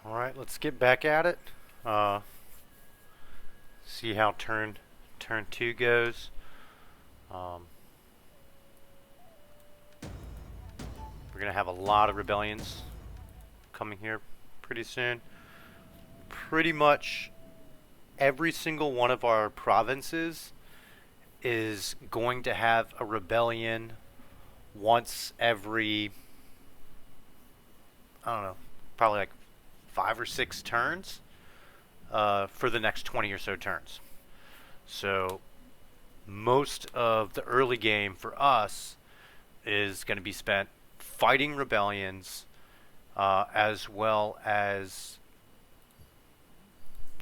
Alright, let's get back at it. Uh, see how turn 2 goes. Um, we're going to have a lot of rebellions coming here pretty soon. Pretty much every single one of our provinces is going to have a rebellion once every, I don't know, probably like 5 or 6 turns for the next 20 or so turns. So most of the early game for us is going to be spent fighting rebellions, as well as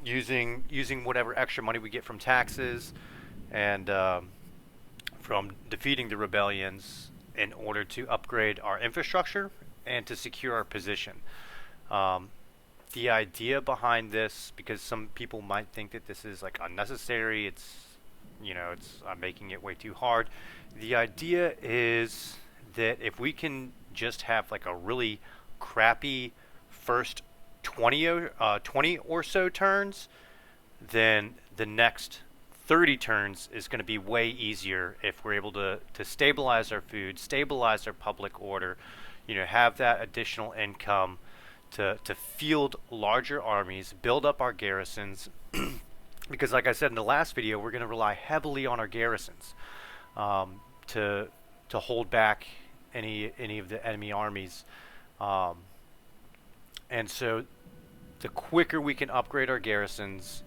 using whatever extra money we get from taxes and from defeating the rebellions in order to upgrade our infrastructure and to secure our position. Um, the idea behind this, because some people might think that this is like unnecessary, it's I'm making it way too hard. The idea is that if we can just have like a really crappy first 20 or so turns, then the next 30 turns is going to be way easier if we're able to stabilize our food, stabilize our public order, have that additional income to field larger armies, build up our garrisons. Because like I said in the last video, we're going to rely heavily on our garrisons um, to hold back any of the enemy armies. Um, and so the quicker we can upgrade our garrisons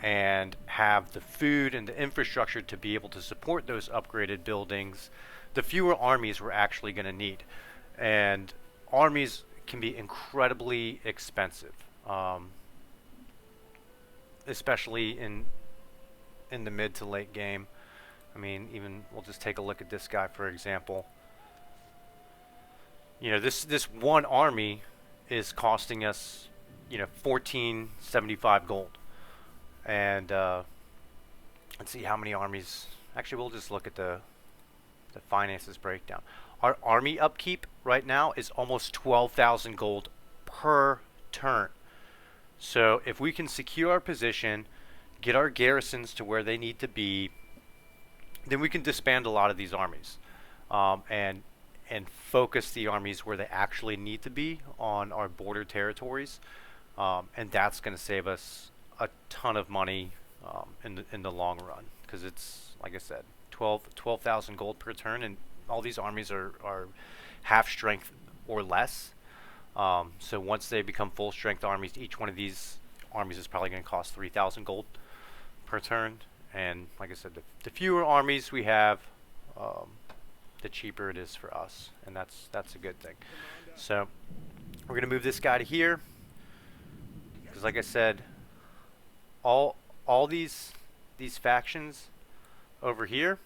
and have the food and the infrastructure to be able to support those upgraded buildings, the fewer armies we're actually going to need. And armies can be incredibly expensive, especially in the mid to late game. I mean, even we'll just take a look at this guy for example. This one army is costing us 1475 gold. And let's see how many armies. Actually, we'll just look at the finances breakdown. Our army upkeep right now is almost 12,000 gold per turn. So if we can secure our position, get our garrisons to where they need to be, then we can disband a lot of these armies, and focus the armies where they actually need to be on our border territories, and that's going to save us a ton of money in the long run, because it's like I said, 12,000 gold per turn, and all these armies are half strength or less. So once they become full strength armies, each one of these armies is probably going to cost 3,000 gold per turn. And like I said, the fewer armies we have, the cheaper it is for us, and that's a good thing. So we're going to move this guy to here, because like I said, all these factions over here,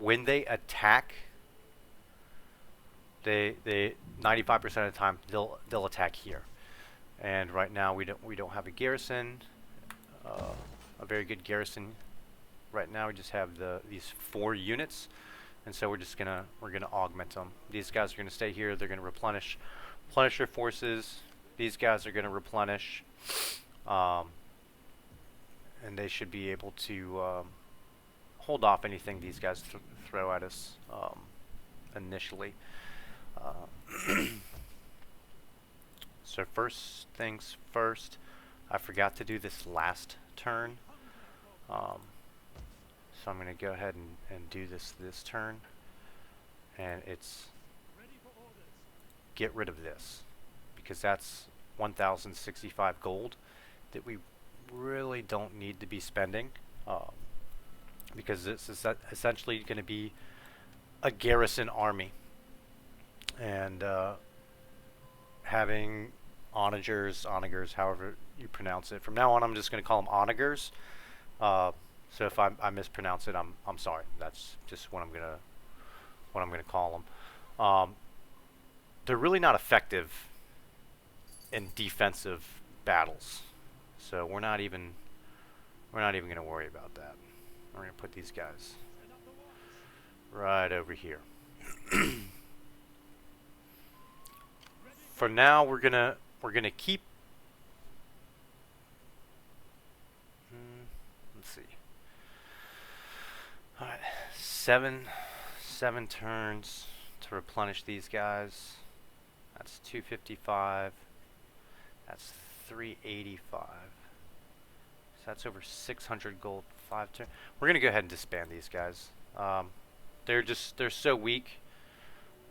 when they attack, they 95% of the time they'll attack here. And right now we don't have a garrison, a very good garrison. Right now we just have these 4 units, and so we're gonna augment them. These guys are gonna stay here. They're gonna replenish their forces. These guys are gonna replenish, and they should be able to hold off anything these guys throw at us initially. So first things first, I forgot to do this last turn, so I'm going to go ahead and do this turn, and it's get rid of this, because that's 1,065 gold that we really don't need to be spending, because this is essentially going to be a garrison army, and having onagers, however you pronounce it. From now on, I'm just going to call them onagers. So if I mispronounce it, I'm sorry. That's just what I'm gonna call them. They're really not effective in defensive battles, so we're not even going to worry about that. We're going to put these guys right over here. for now, we're gonna keep. Let's see. All right, seven turns to replenish these guys. That's 255. That's 385. So that's over 600 gold. 5 turn. We're gonna go ahead and disband these guys. They're so weak.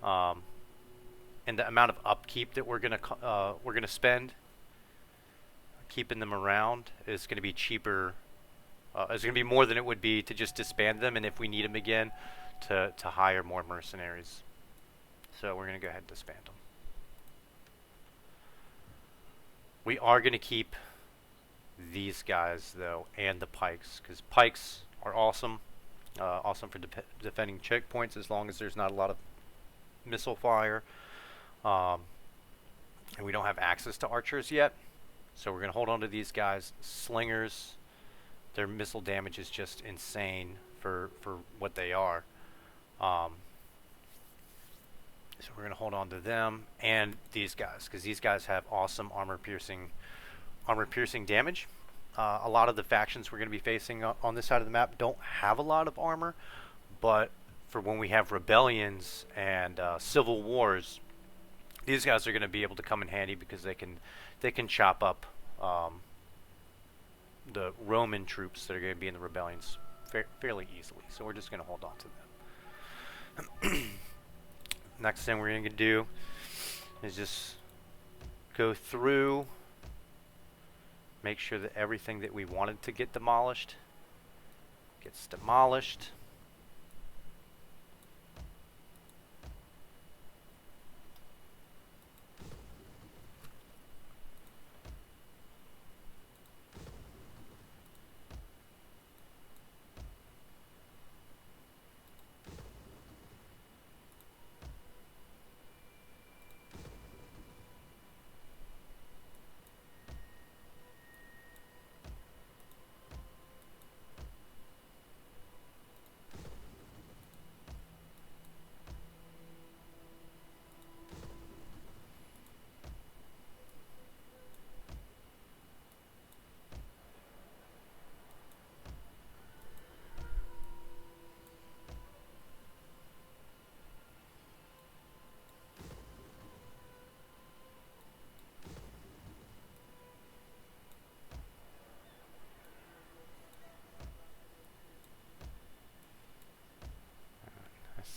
And the amount of upkeep that we're gonna spend keeping them around is gonna be cheaper. It's gonna be more than it would be to just disband them, and if we need them again, to hire more mercenaries. So we're gonna go ahead and disband them. We are gonna keep these guys though, and the pikes, because pikes are awesome. Awesome for defending checkpoints as long as there's not a lot of missile fire. And we don't have access to archers yet, so we're going to hold on to these guys. Slingers, their missile damage is just insane for what they are. So we're going to hold on to them and these guys, because these guys have awesome armor piercing damage. A lot of the factions we're going to be facing on this side of the map don't have a lot of armor, but for when we have rebellions and civil wars, these guys are going to be able to come in handy, because they can chop up the Roman troops that are going to be in the rebellions fairly easily. So we're just going to hold on to them. Next thing we're going to do is just go through, make sure that everything that we wanted to get demolished gets demolished.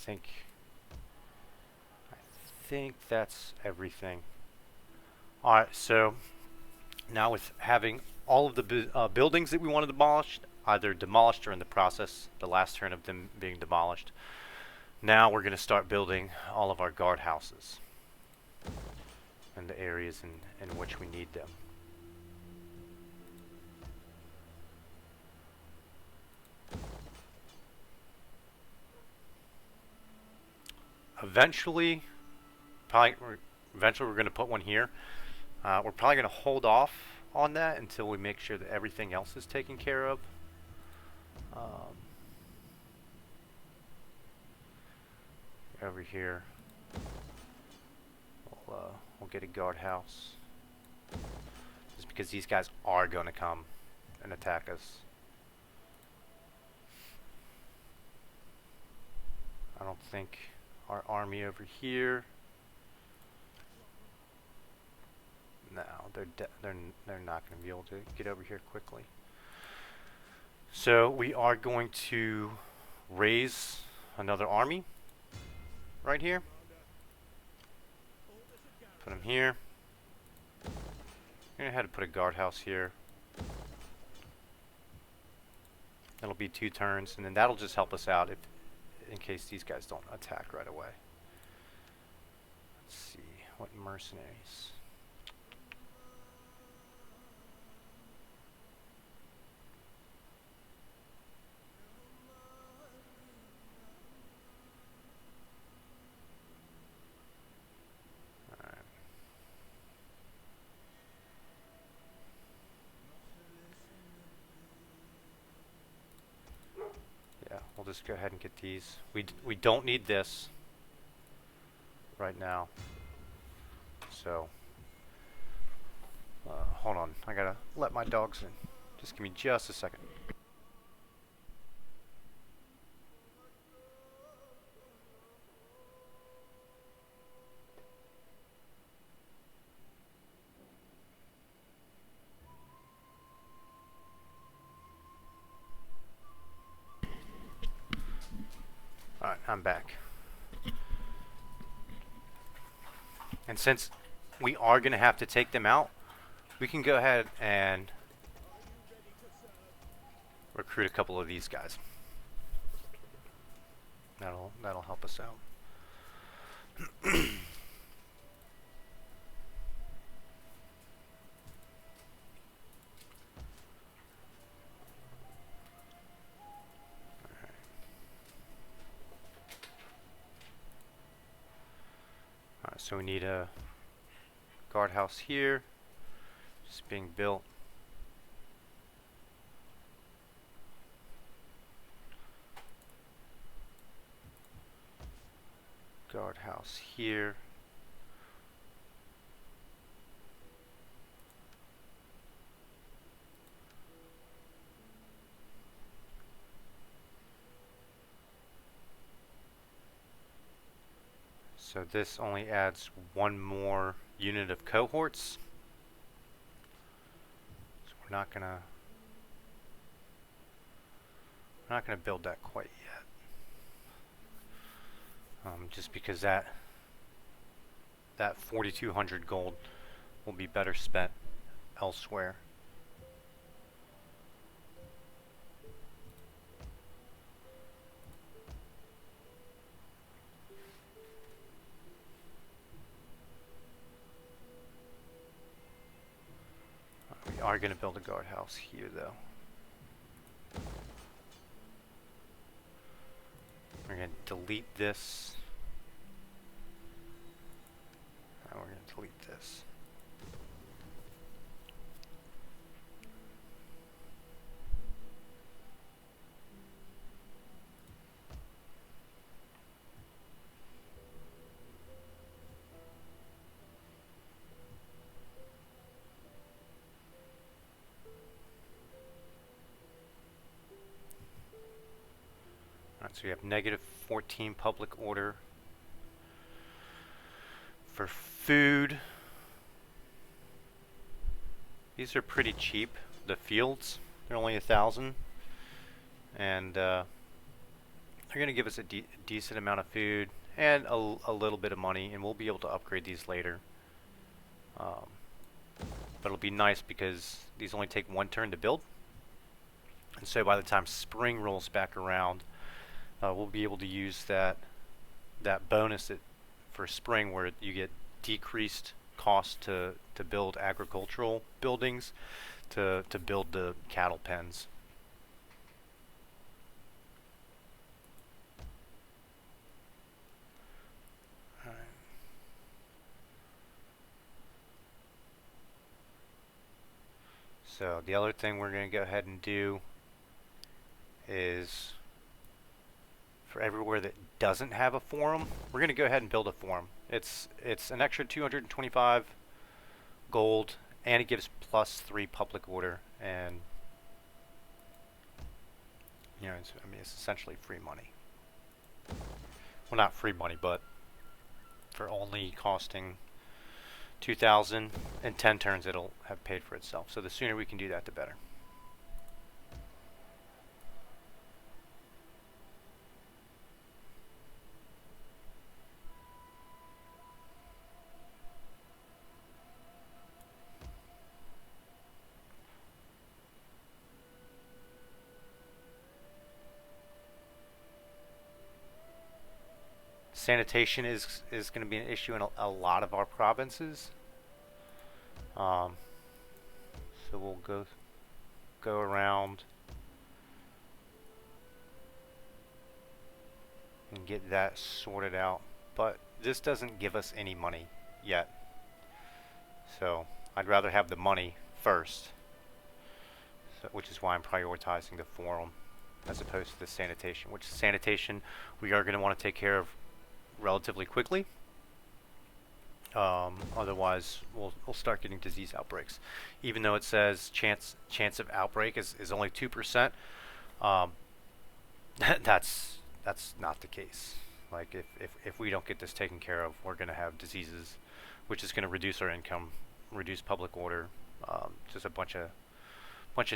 I think that's everything. Alright, so now with having all of the buildings that we wanted demolished, either demolished or in the process, the last turn of them being demolished, now we're going to start building all of our guardhouses in the areas in which we need them. Eventually we're going to put one here. We're probably going to hold off on that until we make sure that everything else is taken care of. Over here, we'll get a guardhouse, just because these guys are going to come and attack us. I don't think our army over here. No, they're not going to be able to get over here quickly. So we are going to raise another army right here. Put them here. I'm going to have to put a guardhouse here. That'll be 2 turns, and then that'll just help us out in case these guys don't attack right away. Let's see, what mercenaries? We'll just go ahead and get these. We don't need this right now, So, hold on. I gotta let my dogs in. Just give me just a second. Alright, I'm back. And since we are going to have to take them out, we can go ahead and recruit a couple of these guys. That'll help us out. Alright, so we need a guardhouse here, just being built. Guardhouse here. So this only adds one more unit of cohorts. So we're not gonna build that quite yet. Just because that 4,200 gold will be better spent elsewhere. We are going to build a guardhouse here, though. We're going to delete this. And we're going to delete this. Alright, so we have -14 public order for food. These are pretty cheap. The fields, they're only 1,000, and they're going to give us a decent amount of food and a little bit of money, and we'll be able to upgrade these later. But it'll be nice because these only take one turn to build, and so by the time spring rolls back around, we'll be able to use that bonus for spring, where you get decreased cost to build agricultural buildings, to build the cattle pens. All right. So the other thing we're going to go ahead and do is, for everywhere that doesn't have a forum, we're going to go ahead and build a forum. It's an extra 225 gold, and it gives +3 public order, and you know, it's essentially free money. Well, not free money, but for only costing 2,000 in 10 turns, it'll have paid for itself. So the sooner we can do that, the better. Sanitation is going to be an issue in a lot of our provinces. So we'll go around and get that sorted out. But this doesn't give us any money yet. So I'd rather have the money first, which is why I'm prioritizing the forum as opposed to the sanitation. Which sanitation we are going to want to take care of relatively quickly. Otherwise, we'll start getting disease outbreaks. Even though it says chance of outbreak is only 2%, um, that's not the case. Like if we don't get this taken care of, we're going to have diseases, which is going to reduce our income, reduce public order, just a bunch of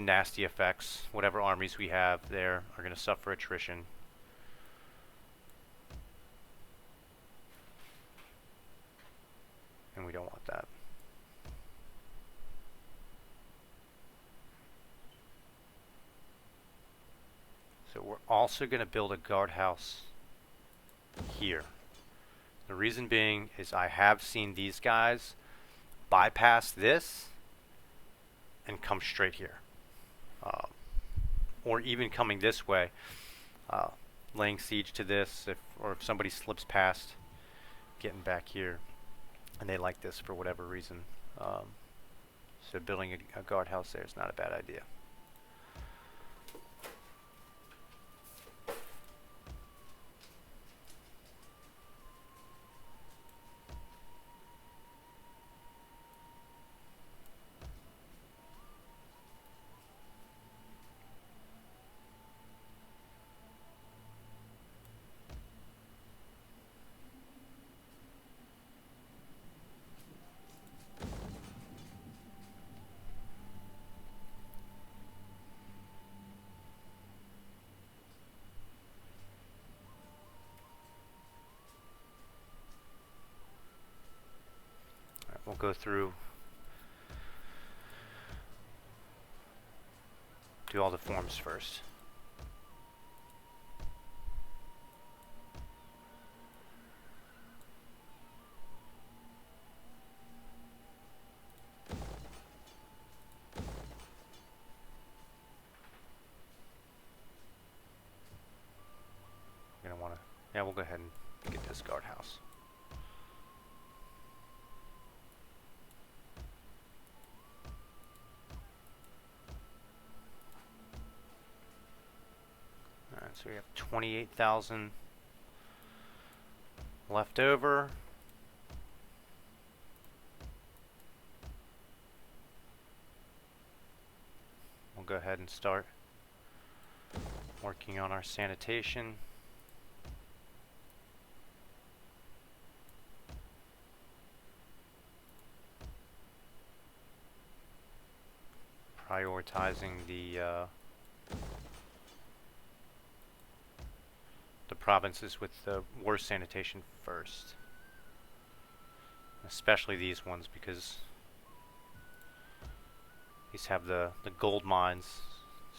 nasty effects. Whatever armies we have there are going to suffer attrition. And we don't want that. So we're also going to build a guardhouse here. The reason being is I have seen these guys bypass this and come straight here. Or even coming this way, laying siege to this, or if somebody slips past, getting back here, and they like this for whatever reason. So building a guardhouse there is not a bad idea. We'll go through, do all the forms first. You're gonna want to, yeah, we'll go ahead and get this guardhouse. Alright, so we have 28,000 left over. We'll go ahead and start working on our sanitation. Prioritizing the provinces with the worst sanitation first, especially these ones because these have the gold mines,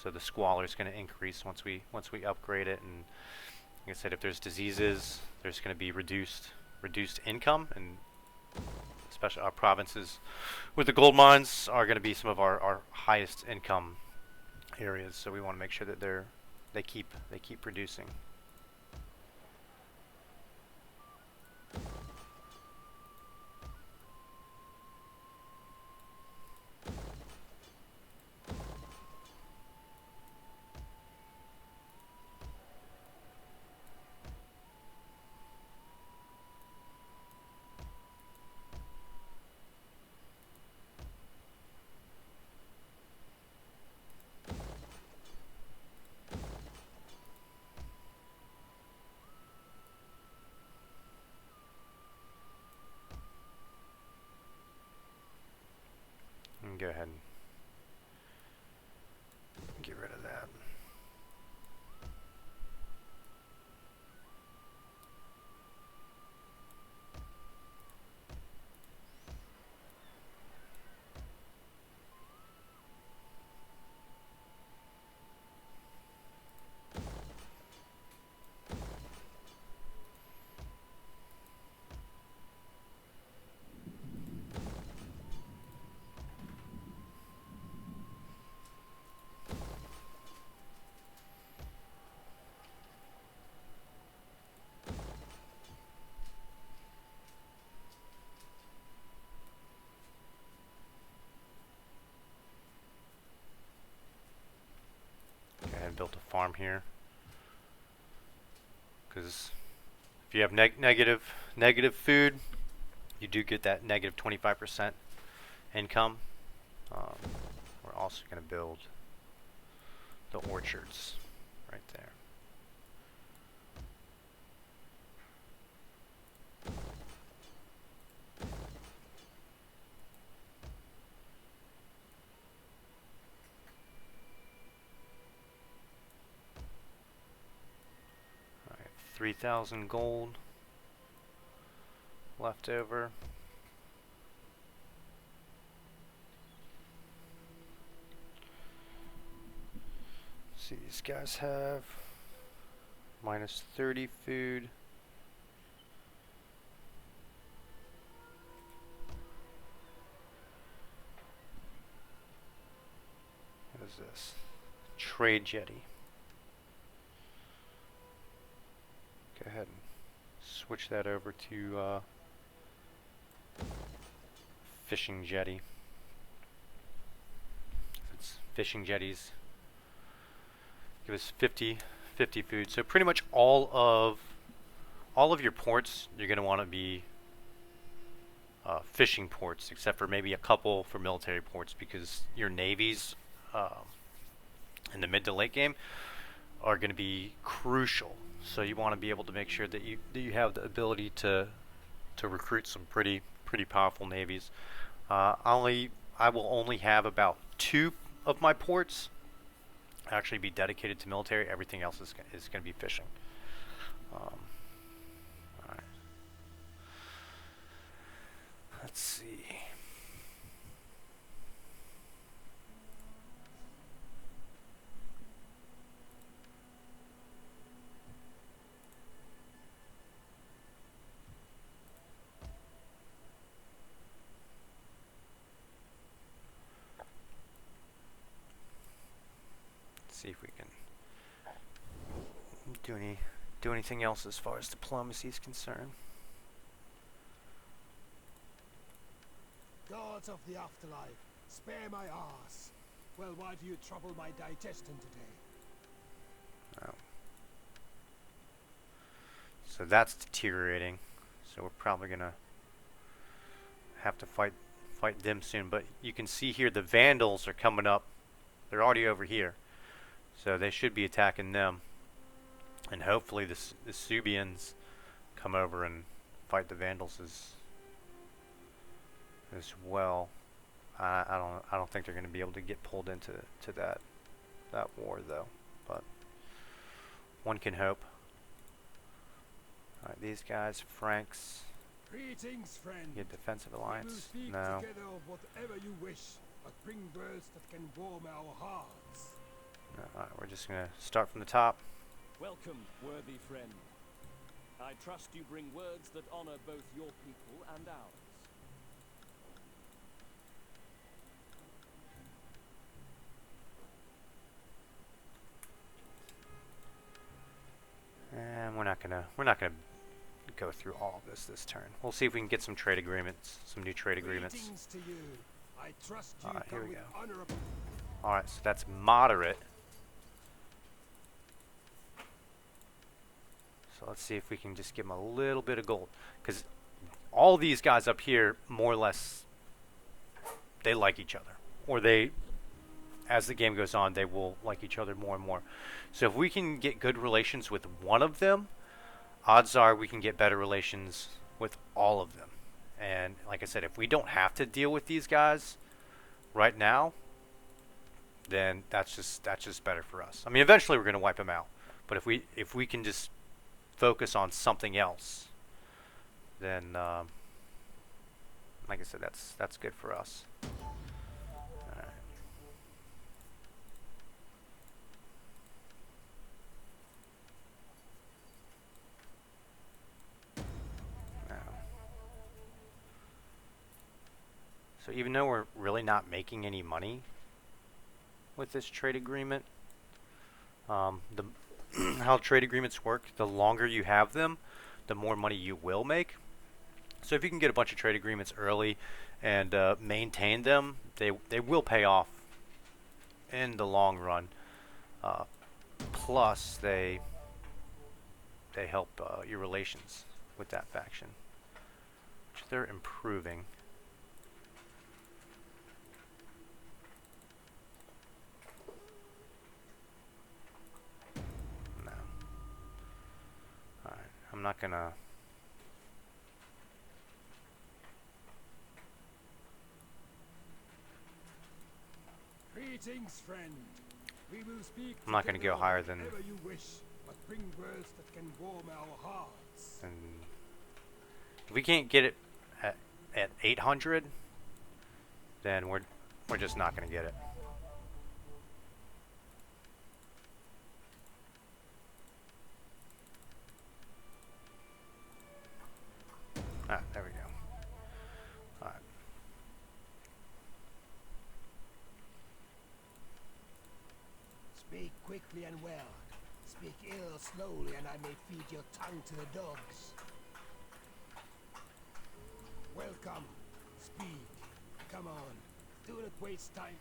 so the squalor is going to increase once we upgrade it. And like I said, if there's diseases, there's going to be reduced income, and especially our provinces with the gold mines are going to be some of our highest income areas. So we want to make sure that they keep producing. Go ahead and get rid of that. Built a farm here because if you have negative food, you do get that negative 25% income. Um, we're also going to build the orchards right there. All right, 3,000 gold left over. See, these guys have minus 30 food. What is this? Trade jetty. Go ahead and switch that over to fishing jetty. It's fishing jetties. Give us 50 food. So pretty much all of your ports you're going to want to be fishing ports, except for maybe a couple for military ports, because your navies in the mid to late game are going to be crucial. So you want to be able to make sure that you have the ability to recruit some pretty powerful navies. I will only have about 2 of my ports actually be dedicated to military. Everything else is going to be fishing. All right. Let's see. See if we can do anything else as far as diplomacy is concerned. Gods of the afterlife, spare my ass. Well, why do you trouble my digestion today? Oh. So that's deteriorating. So we're probably gonna have to fight them soon. But you can see here the Vandals are coming up. They're already over here. So they should be attacking them, and hopefully the Subians come over and fight the Vandals as well. I don't think they're going to be able to get pulled into that war though, but one can hope. All right, these guys, Franks. Greetings, friend. Get defensive alliance. We will speak No. together of whatever you wish, but bring words that can warm our hearts. Alright, we're just going to start from the top. Welcome, worthy friend. I trust you bring words that honor both your people and ours. And we're not gonna go through all of this turn. We'll see if we can get some trade agreements, some new trade agreements. Greetings to you. I trust you Alright, here come we with go. honorable. Alright, so that's moderate. So let's see if we can just give them a little bit of gold, because all these guys up here, more or less, they like each other, or they, as the game goes on, they will like each other more and more. So if we can get good relations with one of them, odds are we can get better relations with all of them. And like I said, if we don't have to deal with these guys right now, then that's just better for us. I mean, eventually we're going to wipe them out, but if we can just focus on something else, then like I said, that's good for us. All right. Now, so even though we're really not making any money with this trade agreement, the how trade agreements work, the longer you have them, the more money you will make. So if you can get a bunch of trade agreements early and maintain them, they will pay off in the long run. Plus, they help your relations with that faction, which if they're improving. No. Alright, I'm not gonna... Greetings, friend. We will speak I'm not gonna go higher than... whenever you wish, but bring words that can warm our hearts. And if we can't get it at 800, then we're just not gonna get it. Ah, there we go. Alright. Speak quickly and well. Speak ill slowly, and I may feed your tongue to the dogs. Welcome. Speak. Come on. Do not waste time.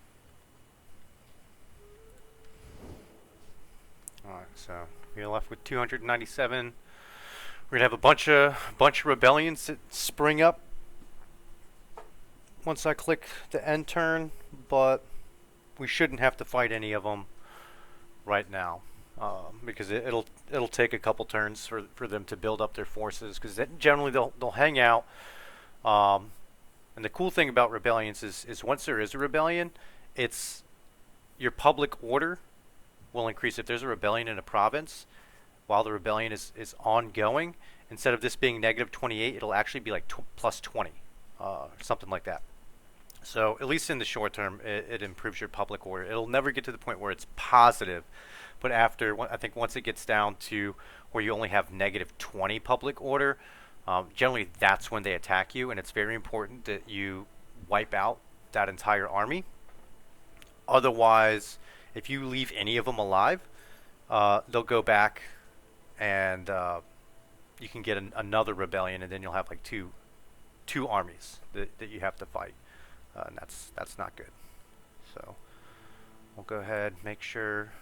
Alright, so we're left with 297. We're gonna have a bunch of rebellions that spring up once I click the end turn, but we shouldn't have to fight any of them right now, because it'll take a couple turns for them to build up their forces, because generally they'll hang out. And the cool thing about rebellions is once there is a rebellion, it's your public order will increase. If there's a rebellion in a province, while the rebellion is ongoing, instead of this being negative 28, it'll actually be like plus 20, something like that. So at least in the short term, it improves your public order. It'll never get to the point where it's positive, but after, I think once it gets down to where you only have negative 20 public order, generally that's when they attack you, and it's very important that you wipe out that entire army. Otherwise, if you leave any of them alive, they'll go back and you can get another rebellion, and then you'll have like two armies that you have to fight, and that's not good. So we'll go ahead, make sure.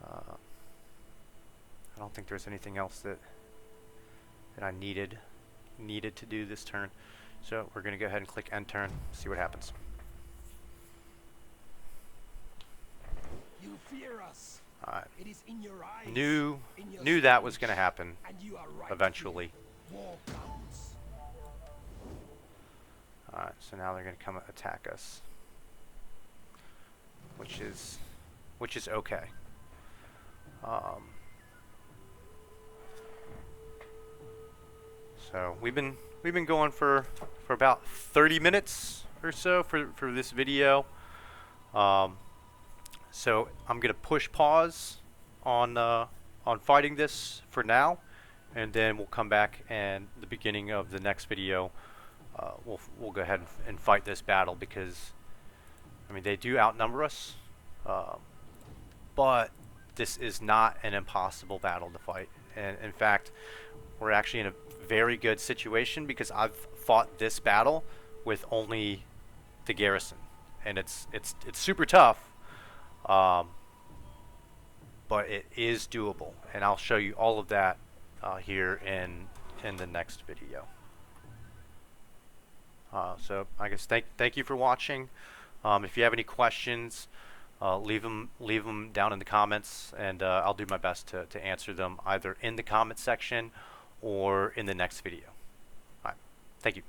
I don't think there's anything else that I needed to do this turn, so we're gonna go ahead and click end turn, see what happens. You fear us. Alright. It is in your eyes. Knew your that was speech, gonna happen and you are right eventually. here. War comes. Alright, so now they're gonna come attack us, which is okay. So we've been going for about 30 minutes or so for this video. So I'm gonna push pause on fighting this for now, and then we'll come back, and the beginning of the next video we'll go ahead and fight this battle, because I mean they do outnumber us, but this is not an impossible battle to fight, and in fact we're actually in a very good situation, because I've fought this battle with only the garrison, and it's super tough, but it is doable, and I'll show you all of that here in the next video. So I guess thank you for watching. If you have any questions, leave them down in the comments, and I'll do my best to answer them either in the comment section or in the next video. All right, thank you.